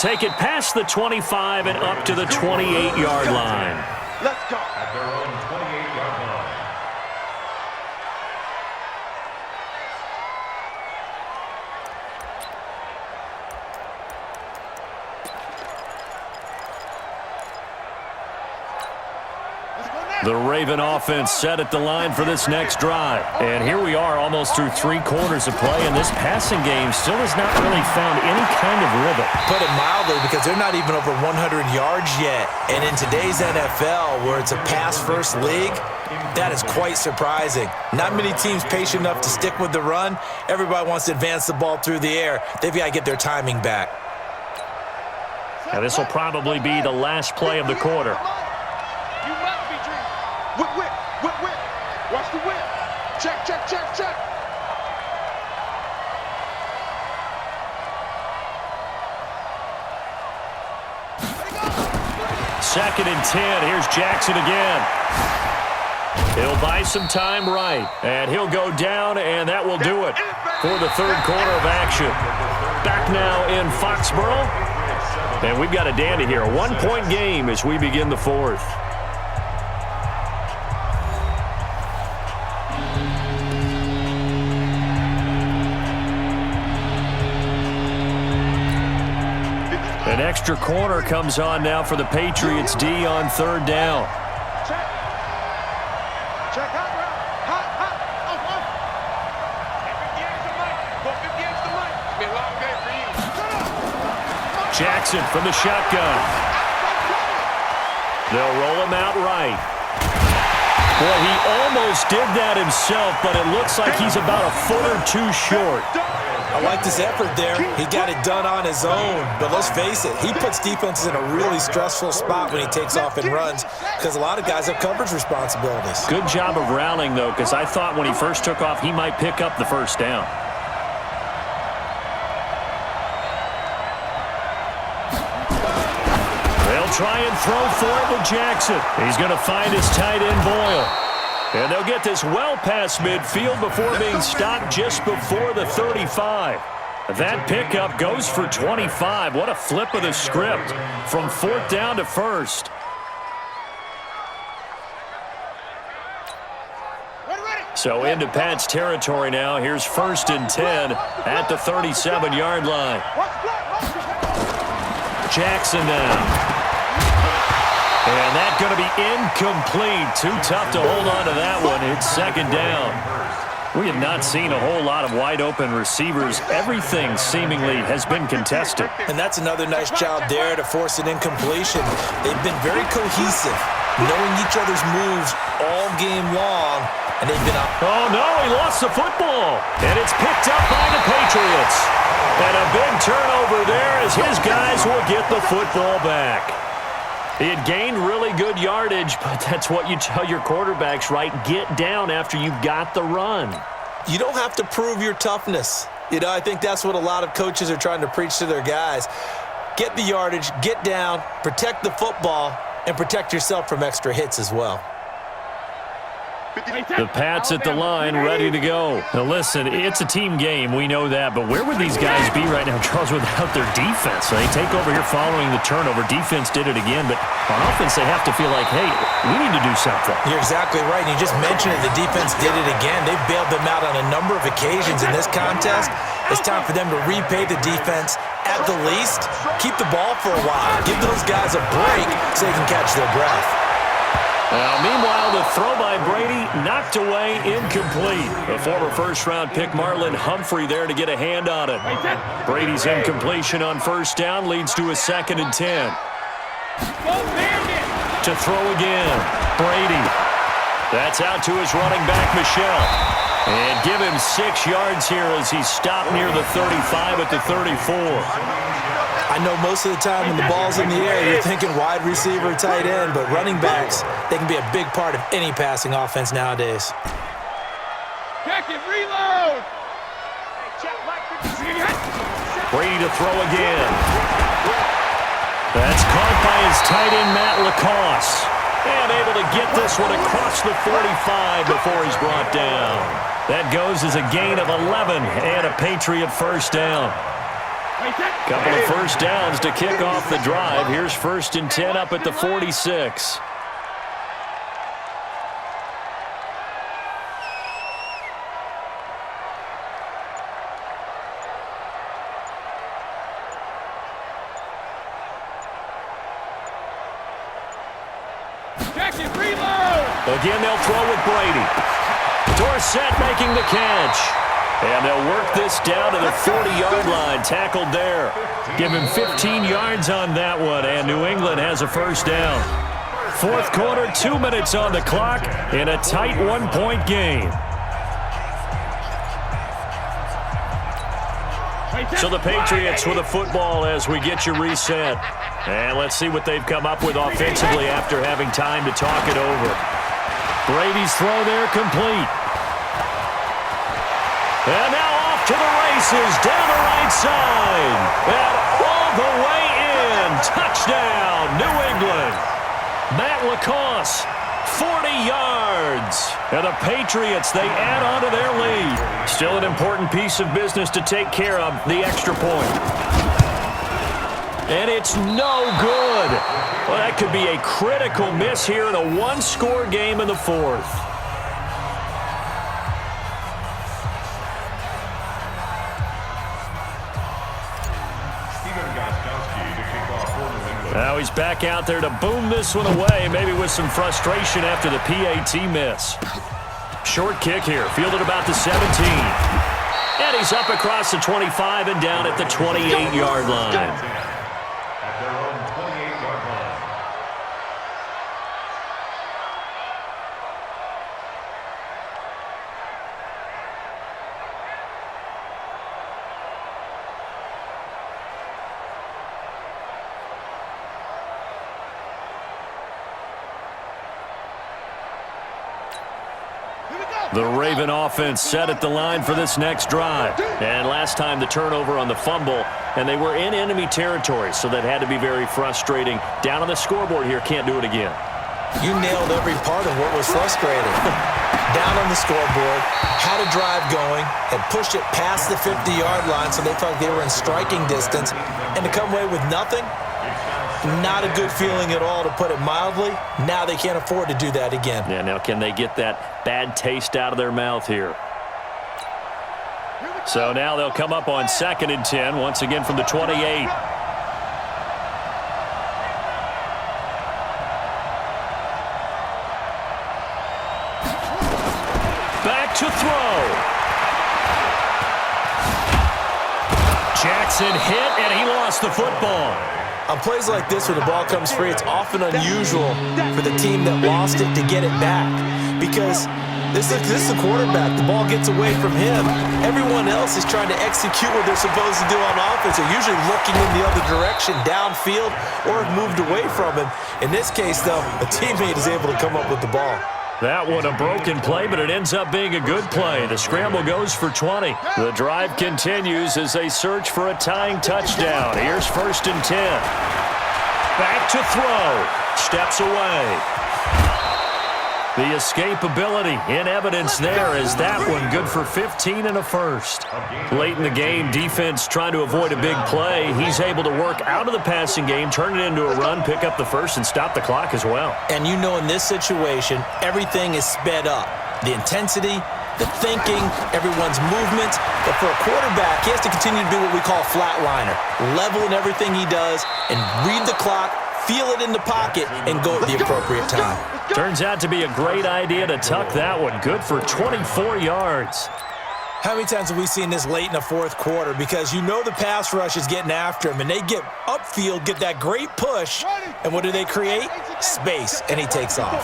take it past the 25 and up to the 28-yard line. Let's go. At their own 28-yard line. The Raven offense set at the line for this next drive. And here we are almost through 3 quarters of play, and this passing game still has not really found any kind of rhythm. Put it mildly, because they're not even over 100 yards yet. And in today's NFL, where it's a pass-first league, that is quite surprising. Not many teams patient enough to stick with the run. Everybody wants to advance the ball through the air. They've got to get their timing back. Now this will probably be the last play of the quarter. Whip. Watch the whip. Check. 2nd and 10. Here's Jackson again. He'll buy some time right. And he'll go down, and that will do it for the 3rd quarter of action. Back now in Foxborough. And we've got a dandy here. A 1-point game as we begin the 4th. An extra corner comes on now for the Patriots D on 3rd down. Check hot. Jackson from the shotgun. They'll roll him out right. Boy, he almost did that himself, but it looks like he's about a foot or 2 short. I liked his effort there. He got it done on his own. But let's face it, he puts defenses in a really stressful spot when he takes off and runs, because a lot of guys have coverage responsibilities. Good job of rallying, though, because I thought when he first took off, he might pick up the 1st down. They'll try and throw for it with Jackson. He's going to find his tight end, Boyle. And they'll get this well past midfield before being stopped just before the 35. That pickup goes for 25. What a flip of the script from 4th down to 1st. So into Pat's territory now. Here's 1st and 10 at the 37-yard line. Jackson now. And that's going to be incomplete. Too tough to hold on to that one. It's 2nd down. We have not seen a whole lot of wide-open receivers. Everything seemingly has been contested. And that's another nice job there to force an incompletion. They've been very cohesive, knowing each other's moves all game long, and they've been up. Oh, no, he lost the football. And it's picked up by the Patriots. And a big turnover there as his guys will get the football back. He had gained really good yardage, but that's what you tell your quarterbacks, right? Get down after you've got the run. You don't have to prove your toughness. I think that's what a lot of coaches are trying to preach to their guys. Get the yardage, get down, protect the football, and protect yourself from extra hits as well. The Pats at the line, ready to go. Now listen, it's a team game, we know that, but where would these guys be right now, Charles, without their defense? They take over here following the turnover. Defense did it again, but on offense they have to feel like, hey, we need to do something. You're exactly right. You just mentioned it. The defense did it again. They bailed them out on a number of occasions in this contest. It's time for them to repay the defense at the least. Keep the ball for a while. Give those guys a break so they can catch their breath. Now, meanwhile, the throw by Brady knocked away, incomplete. The former first-round pick Marlon Humphrey there to get a hand on it. Brady's incompletion on 1st down leads to a 2nd and 10. To throw again, Brady. That's out to his running back, Michelle. And give him 6 yards here as he's stopped near the 35 at the 34. I know most of the time when the ball's in the air, you're thinking wide receiver, tight end, but running backs, they can be a big part of any passing offense nowadays. Check it, reload! Brady to throw again. That's caught by his tight end, Matt Lacoste. And able to get this one across the 45 before he's brought down. That goes as a gain of 11 and a Patriot 1st down. Couple of first downs to kick off the drive. Here's 1st and 10 up at the 46. Again, they'll throw with Brady. Dorsett making the catch. And they'll work this down to the 40-yard line. Tackled there. Give him 15 yards on that one, and New England has a first down. 4th quarter, 2 minutes on the clock in a tight 1-point game. So the Patriots with a football as we get you reset. And let's see what they've come up with offensively after having time to talk it over. Brady's throw there complete. And now off to the races down the right side. And all the way in. Touchdown, New England. Matt LaCosse, 40 yards. And the Patriots, they add on to their lead. Still an important piece of business to take care of, the extra point. And it's no good. Well, that could be a critical miss here in a one-score game in the 4th. Now he's back out there to boom this one away, maybe with some frustration after the PAT miss. Short kick here, fielded about the 17. And he's up across the 25 and down at the 28-yard line. The Raven offense set at the line for this next drive. And last time the turnover on the fumble, and they were in enemy territory, so that had to be very frustrating. Down on the scoreboard here, can't do it again. You nailed every part of what was frustrating. Down on the scoreboard, had a drive going, had pushed it past the 50-yard line so they thought they were in striking distance, and to come away with nothing, not a good feeling at all, to put it mildly. Now they can't afford to do that again. Yeah, now can they get that bad taste out of their mouth here? So now they'll come up on 2nd and 10, once again from the 28. Back to throw. Jackson hit, and he lost the football. On plays like this where the ball comes free, it's often unusual for the team that lost it to get it back, because this is the quarterback. The ball gets away from him. Everyone else is trying to execute what they're supposed to do on offense. They're usually looking in the other direction, downfield, or have moved away from him. In this case, though, a teammate is able to come up with the ball. That one a broken play, but it ends up being a good play. The scramble goes for 20. The drive continues as they search for a tying touchdown. Here's 1st and 10. Back to throw. Steps away. The escapability in evidence there is that one good for 15 and a first. Late in the game, defense trying to avoid a big play. He's able to work out of the passing game, turn it into a run, pick up the first, and stop the clock as well. And you know, in this situation, everything is sped up. The intensity, the thinking, everyone's movements. But for a quarterback, he has to continue to do what we call a flatliner. Level in everything he does and read the clock, feel it in the pocket, and go at the appropriate time. Turns out to be a great idea to tuck that one. Good for 24 yards. How many times have we seen this late in the 4th quarter? Because you know the pass rush is getting after him, and they get upfield, get that great push, and what do they create? Space, and he takes off.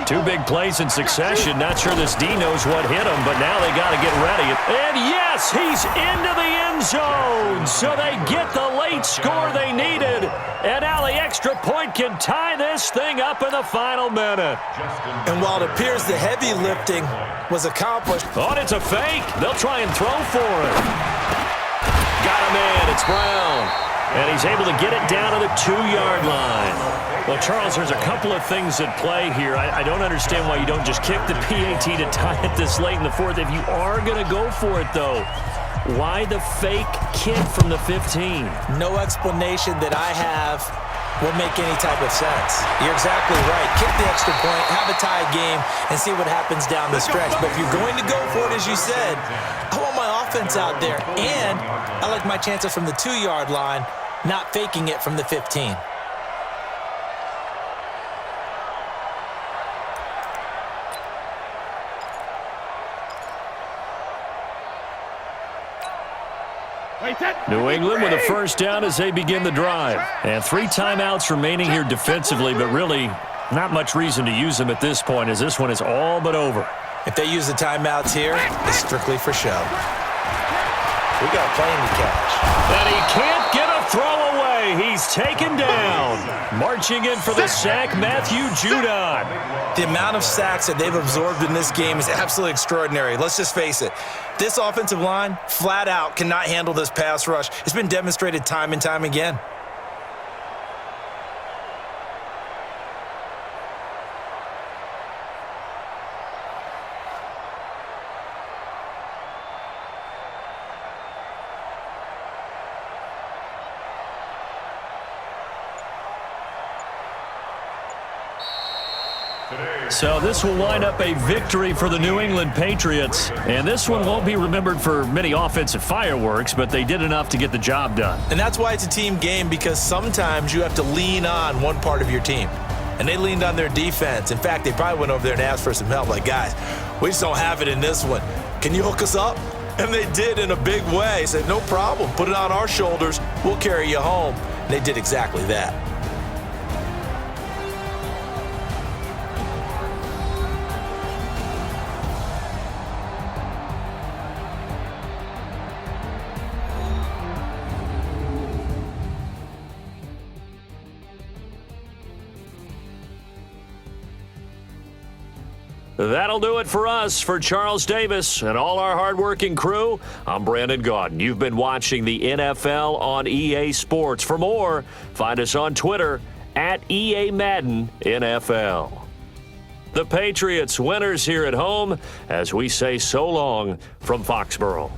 2 big plays in succession. Not sure this D knows what hit him, but now they got to get ready. And yes, he's into the end zone. So they get the late score they needed. And now the extra point can tie this thing up in the final minute. And while it appears the heavy lifting was accomplished. Oh, it's a fake. They'll try and throw for it. Got him in. It's Brown. And he's able to get it down to the 2-yard line. Well, Charles, there's a couple of things at play here. I don't understand why you don't just kick the PAT to tie it this late in the 4th. If you are going to go for it, though, Why the fake kick from the 15? No explanation that I have will make any type of sense. You're exactly right. Kick the extra point, have a tie game, and see what happens down the stretch. But if you're going to go for it, as you said, I want my offense out there. And I like my chances from the 2-yard line, not faking it from the 15. New England with a first down as they begin the drive. And 3 timeouts remaining here defensively, but really not much reason to use them at this point as this one is all but over. If they use the timeouts here, it's strictly for show. We got a plane to catch. And he can't get a throw away. He's taken down. Marching in for the sack, Matthew Judon. The amount of sacks that they've absorbed in this game is absolutely extraordinary. Let's just face it. This offensive line, flat out, cannot handle this pass rush. It's been demonstrated time and time again. So this will wind up a victory for the New England Patriots. And this one won't be remembered for many offensive fireworks, but they did enough to get the job done. And that's why it's a team game, because sometimes you have to lean on one part of your team. And they leaned on their defense. In fact, they probably went over there and asked for some help. Like, guys, we just don't have it in this one. Can you hook us up? And they did in a big way. Said, no problem. Put it on our shoulders. We'll carry you home. And they did exactly that. That'll do it for us. For Charles Davis and all our hardworking crew, I'm Brandon Gaudin. You've been watching the NFL on EA Sports. For more, find us on Twitter at EA Madden NFL. The Patriots winners here at home as we say so long from Foxborough.